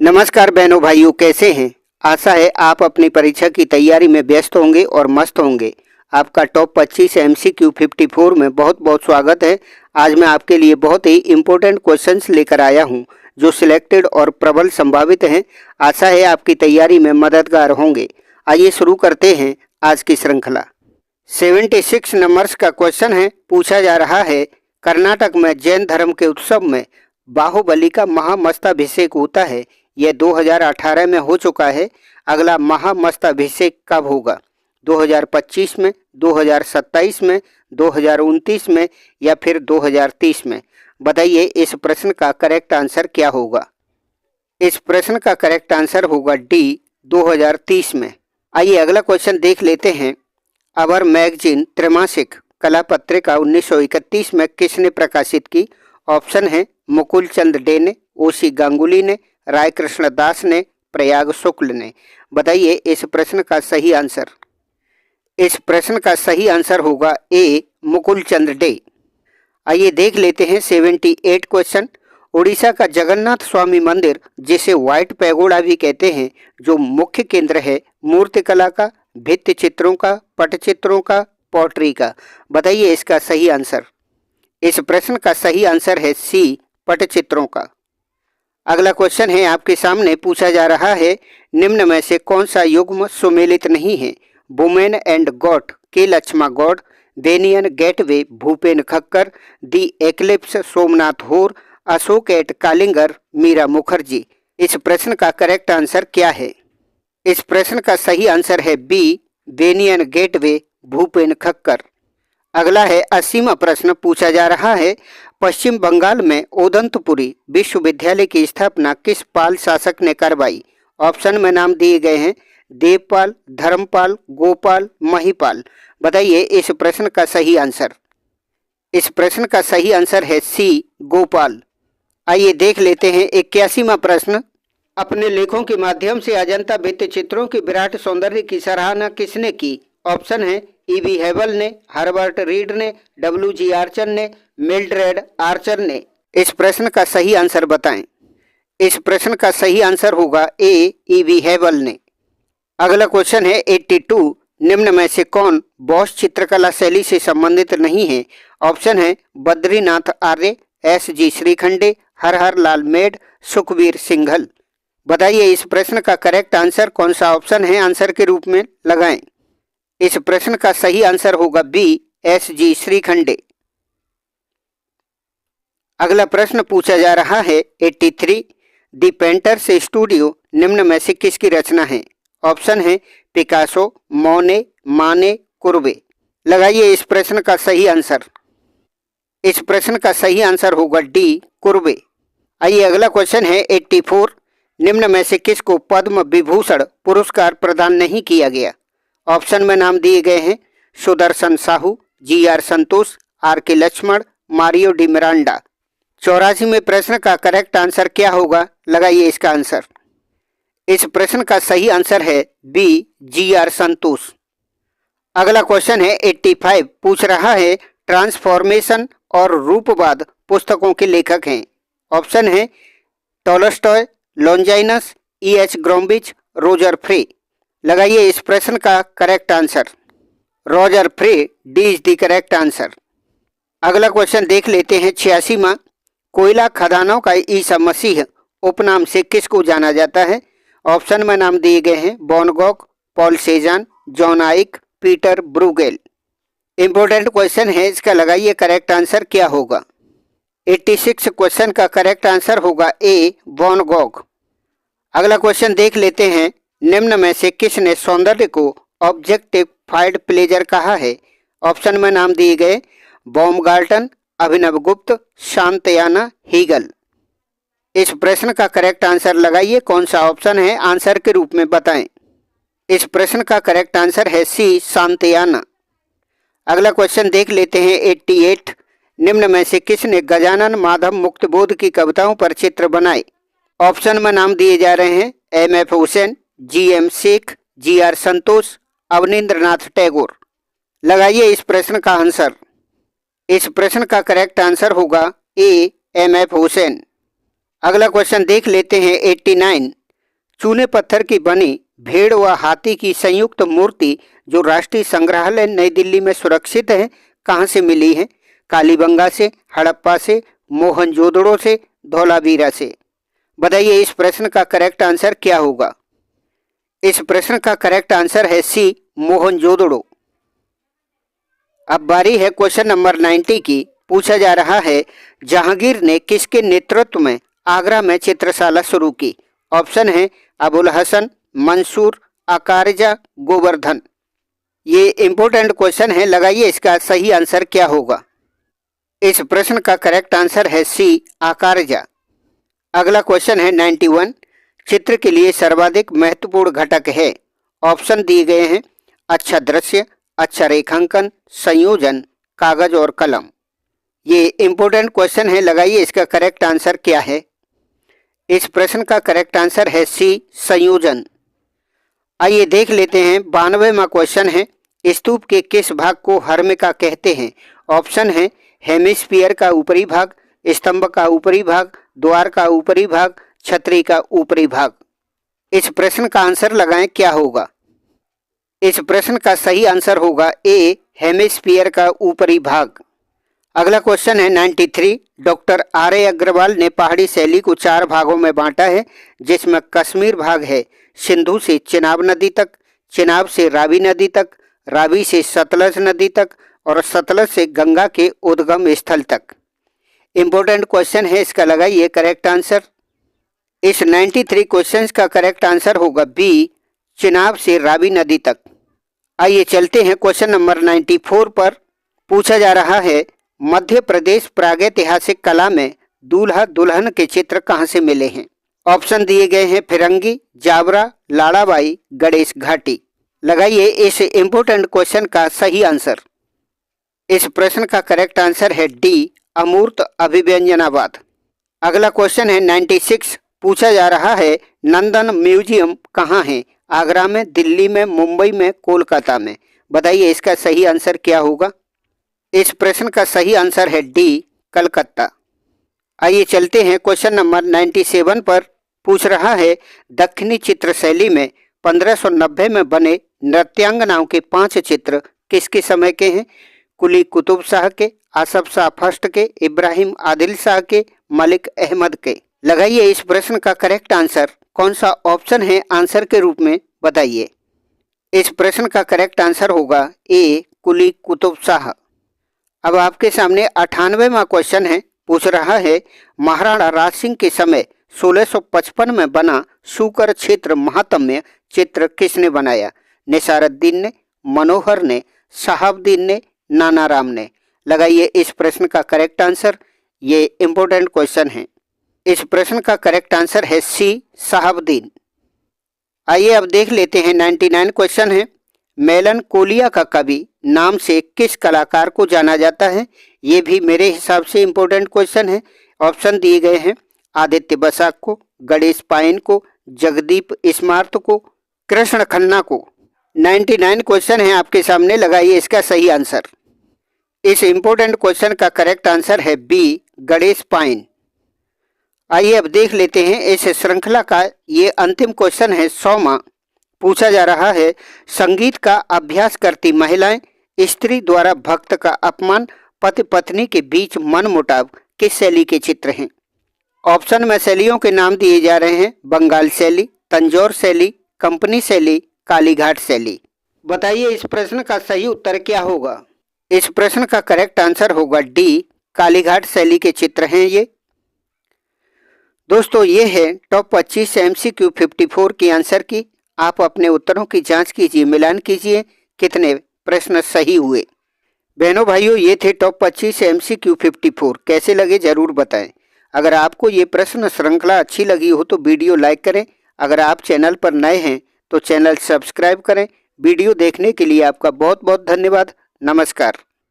नमस्कार बहनों भाइयों, कैसे हैं। आशा है आप अपनी परीक्षा की तैयारी में व्यस्त होंगे और मस्त होंगे। आपका टॉप 25 MCQ 54 में बहुत बहुत स्वागत है। आज मैं आपके लिए बहुत ही इम्पोर्टेंट क्वेश्चंस लेकर आया हूं जो सिलेक्टेड और प्रबल संभावित हैं। आशा है आपकी तैयारी में मददगार होंगे। आइए शुरू करते हैं आज की श्रृंखला। 76 नंबर्स का क्वेश्चन है। पूछा जा रहा है, कर्नाटक में जैन धर्म के उत्सव में बाहुबली का महामस्तकाभिषेक होता है। यह 2018 में हो चुका है। अगला महामस्तकाभिषेक कब होगा? 2025 में, 2027 में, 2029 में या फिर 2030 में? बताइए इस प्रश्न का करेक्ट आंसर क्या होगा। इस प्रश्न का करेक्ट आंसर होगा डी, 2030 में। आइए अगला क्वेश्चन देख लेते हैं। अवर मैगजीन त्रैमासिक कला पत्रिका 1931 में किसने प्रकाशित की? ऑप्शन है मुकुल चंद डे ने, ओसी गांगुली ने, राय कृष्ण दास ने, प्रयाग शुक्ल ने। बताइए इस प्रश्न का सही आंसर। इस प्रश्न का सही आंसर होगा ए, मुकुल चंद डे। आइए देख लेते हैं 78 क्वेश्चन। उड़ीसा का जगन्नाथ स्वामी मंदिर, जिसे व्हाइट पैगोडा भी कहते हैं, जो मुख्य केंद्र है मूर्तिकला का, भित्ति चित्रों का, पटचित्रों का, पॉटरी का। बताइए इसका सही आंसर। इस प्रश्न का सही आंसर है सी, पटचित्रों का। अगला क्वेश्चन है आपके सामने। पूछा जा रहा है, निम्न में से कौन सा युग्म सुमेलित नहीं है? वुमेन एंड गॉड के लक्ष्मा गौड़, बेनियन गेटवे भूपेन खक्कर, दी एक्लिप्स सोमनाथ होर, अशोक एट कालिंगर मीरा मुखर्जी। इस प्रश्न का करेक्ट आंसर क्या है? इस प्रश्न का सही आंसर है बी, बेनियन गेटवे भूपेन खक्कर। अगला है 80वां प्रश्न। पूछा जा रहा है, पश्चिम बंगाल में ओदंतपुरी विश्वविद्यालय की स्थापना किस पाल शासक ने करवाई? ऑप्शन में नाम दिए गए हैं देवपाल, धर्मपाल, गोपाल, महिपाल। बताइए इस प्रश्न का सही आंसर। इस प्रश्न का सही आंसर है सी, गोपाल। आइए देख लेते हैं 81वां प्रश्न। अपने लेखों के माध्यम से अजंता भित्ति चित्रों के विराट सौंदर्य की सराहना किसने की? ऑप्शन है E.V. हेबल ने, हर्बर्ट रीड ने, W.G. आर्चर ने, मिल्ड्रेड आर्चर ने। इस प्रश्न का सही आंसर बताएं। इस प्रश्न का सही आंसर होगा ए, E.V. हेबल ने। अगला क्वेश्चन है 82। निम्न में से कौन बॉस चित्रकला शैली से संबंधित नहीं है? ऑप्शन है बद्रीनाथ आर्य, S.G. श्रीखंडे, हर लाल मेड, सुखबीर सिंघल। बताइए इस प्रश्न का करेक्ट आंसर कौन सा ऑप्शन है, आंसर के रूप में लगाएं। इस प्रश्न का सही आंसर होगा बी, S.G. श्रीखंडे। अगला प्रश्न पूछा जा रहा है 83। दी पेंटर्स स्टूडियो निम्न में से किसकी रचना है? ऑप्शन है पिकासो, मोने, माने, कुर्बे। लगाइए इस प्रश्न का सही आंसर। इस प्रश्न का सही आंसर होगा डी, कुर्बे। आइए अगला क्वेश्चन है 84। निम्न में से किसको पद्म विभूषण पुरस्कार प्रदान नहीं किया गया? ऑप्शन में नाम दिए गए हैं सुदर्शन साहू, G.R. संतोष, R.K. लक्ष्मण, मारियो डी मिरांडा। 84वें प्रश्न का करेक्ट आंसर क्या होगा? लगाइए इसका आंसर। इस प्रश्न का सही आंसर है बी, G.R. संतोष। अगला क्वेश्चन है 85। पूछ रहा है, ट्रांसफॉर्मेशन और रूपवाद पुस्तकों के लेखक हैं। ऑप्शन है टॉलस्टॉय, लॉन्जाइनस, E.H. ग्रोम्बिच, रोजर फ्रे। लगाइए इस प्रश्न का करेक्ट आंसर। रोजर फ्रे, D is the correct answer. अगला क्वेश्चन देख लेते हैं 86वां। कोयला खदानों का ईसा मसीह उपनाम से किसको जाना जाता है? ऑप्शन में नाम दिए गए हैं वॉन गॉग, पॉल सेजान, जॉन आइक, पीटर ब्रूगेल। इंपॉर्टेंट क्वेश्चन है, इसका लगाइए करेक्ट आंसर क्या होगा। 86 क्वेश्चन का करेक्ट आंसर होगा ए, वॉन गॉग। अगला क्वेश्चन देख लेते हैं। निम्न में से किसने सौंदर्य को ऑब्जेक्टिफाइड प्लेजर कहा है? ऑप्शन में नाम दिए गए बॉमगार्टन, अभिनव गुप्त, शांतयाना, हीगल। इस प्रश्न का करेक्ट आंसर लगाइए कौन सा ऑप्शन है, आंसर के रूप में बताएं। इस प्रश्न का करेक्ट आंसर है सी, शांतयाना। अगला क्वेश्चन देख लेते हैं 88। निम्न में से किसने गजानन माधव मुक्तबोध की कविताओं पर चित्र बनाए? ऑप्शन में नाम दिए जा रहे हैं M.F. Hussain, G.M. Sheikh, G.R. संतोष, अवनींद्रनाथ टैगोर। लगाइए इस प्रश्न का आंसर। इस प्रश्न का करेक्ट आंसर होगा ए, M.F. हुसैन। अगला क्वेश्चन देख लेते हैं 89। चूने पत्थर की बनी भेड़ व हाथी की संयुक्त मूर्ति जो राष्ट्रीय संग्रहालय नई दिल्ली में सुरक्षित है कहाँ से मिली है? कालीबंगा से, हड़प्पा से, मोहनजोदड़ो से, धौलावीरा से। बताइए इस प्रश्न का करेक्ट आंसर क्या होगा? इस प्रश्न का करेक्ट आंसर है सी, मोहनजोदड़ो। अब बारी है क्वेश्चन नंबर 90 की। पूछा जा रहा है जहांगीर ने किसके नेतृत्व में आगरा में चित्रशाला शुरू की? ऑप्शन है अबुल हसन, मंसूर, अकारिजा, गोवर्धन। ये इंपॉर्टेंट क्वेश्चन है, लगाइए इसका सही आंसर क्या होगा? इस प्रश्न का करेक्ट आंसर है सी, अकारिजा। अगला क्वेश्चन है 91। चित्र के लिए सर्वाधिक महत्वपूर्ण घटक है। ऑप्शन दिए गए हैं अच्छा दृश्य, अच्छा रेखांकन, संयोजन, कागज और कलम। ये इंपॉर्टेंट क्वेश्चन है, लगाइए इसका करेक्ट आंसर क्या है? इस प्रश्न का करेक्ट आंसर है सी, संयोजन। आइए देख लेते हैं 92वां क्वेश्चन है स्तूप के किस भाग को हर्मिका कहते हैं? ऑप्शन है हेमिस्फीयर का ऊपरी भाग, स्तंभ का ऊपरी भाग, द्वार का ऊपरी भाग, छतरी का ऊपरी भाग। इस प्रश्न का आंसर लगाएं क्या होगा? इस प्रश्न का सही आंसर होगा ए, हेमिस्फीयर का ऊपरी भाग। अगला क्वेश्चन है 93। Doctor R.A.. अग्रवाल ने पहाड़ी शैली को 4 भागों में बांटा है, जिसमें कश्मीर भाग है सिंधु से चिनाब नदी तक, चिनाब से रावी नदी तक, रावी से सतलज नदी तक और सतलज से गंगा के उद्गम स्थल तक। इंपॉर्टेंट क्वेश्चन है, इसका लगाइए करेक्ट आंसर। इस 93 क्वेश्चंस का करेक्ट आंसर होगा बी, चिनाब से रावी नदी तक। आइए चलते हैं क्वेश्चन नंबर 94 पर। पूछा जा रहा है मध्य प्रदेश प्रागैतिहासिक कला में दूल्हा दुल्हन के चित्र कहाँ से मिले हैं? ऑप्शन दिए गए हैं फिरंगी, जावरा, लाड़ाबाई, गणेश घाटी। लगाइए इस इंपॉर्टेंट क्वेश्चन का सही आंसर। इस प्रश्न का करेक्ट आंसर है डी, अमूर्त अभिव्यंजनावाद। अगला क्वेश्चन है 96। पूछा जा रहा है नंदन म्यूजियम कहाँ है? आगरा में, दिल्ली में, मुंबई में, कोलकाता में। बताइए इसका सही आंसर क्या होगा? इस प्रश्न का सही आंसर है डी, कलकत्ता। आइए चलते हैं क्वेश्चन नंबर 97 पर। पूछ रहा है दक्षिणी चित्र शैली में 1590 में बने नृत्यांगनाओं के 5 चित्र किसके समय के हैं? कुली कुतुब शाह के, आसफ शाह फर्स्ट के, इब्राहिम आदिल शाह के, मलिक अहमद के। लगाइए इस प्रश्न का करेक्ट आंसर। कौन सा ऑप्शन है आंसर के रूप में? बताइए। इस प्रश्न का करेक्ट आंसर होगा ए, कुली कुतुब शाह। अब आपके सामने 98वां क्वेश्चन है। पूछ रहा है महाराणा राज सिंह के समय 1655 में बना शूकर क्षेत्र महात्म्य चित्र किसने बनाया? निसारुद्दीन ने, मनोहर ने, शहाबुद्दीन ने, नानाराम ने। लगाइए इस प्रश्न का करेक्ट आंसर। ये इंपॉर्टेंट क्वेश्चन है। इस प्रश्न का करेक्ट आंसर है सी, शहाबुद्दीन। आइए अब देख लेते हैं 99 क्वेश्चन है मेलनकोलिया का कवि नाम से किस कलाकार को जाना जाता है? ये भी मेरे हिसाब से इंपॉर्टेंट क्वेश्चन है। ऑप्शन दिए गए हैं आदित्य बसाक को, गणेश पायन को, जगदीप स्मार्त को, कृष्ण खन्ना को। 99 क्वेश्चन है आपके सामने, लगाइए इसका सही आंसर। इस इंपॉर्टेंट क्वेश्चन का करेक्ट आंसर है बी, गणेश पायन। आइए अब देख लेते हैं इस श्रृंखला का ये अंतिम क्वेश्चन है 100वां। पूछा जा रहा है संगीत का अभ्यास करती महिलाएं, स्त्री द्वारा भक्त का अपमान, पति पत्नी के बीच मनमुटाव किस शैली के चित्र हैं? ऑप्शन में शैलियों के नाम दिए जा रहे हैं बंगाल शैली, तंजौर शैली, कंपनी शैली, कालीघाट शैली। बताइए इस प्रश्न का सही उत्तर क्या होगा? इस प्रश्न का करेक्ट आंसर होगा डी, कालीघाट शैली के चित्र हैं ये। दोस्तों ये है टॉप 25 MCQ 54 की आंसर की। आप अपने उत्तरों की जांच कीजिए, मिलान कीजिए कितने प्रश्न सही हुए। बहनों भाइयों ये थे टॉप 25 MCQ 54। कैसे लगे जरूर बताएं। अगर आपको ये प्रश्न श्रृंखला अच्छी लगी हो तो वीडियो लाइक करें। अगर आप चैनल पर नए हैं तो चैनल सब्सक्राइब करें। वीडियो देखने के लिए आपका बहुत बहुत धन्यवाद। नमस्कार।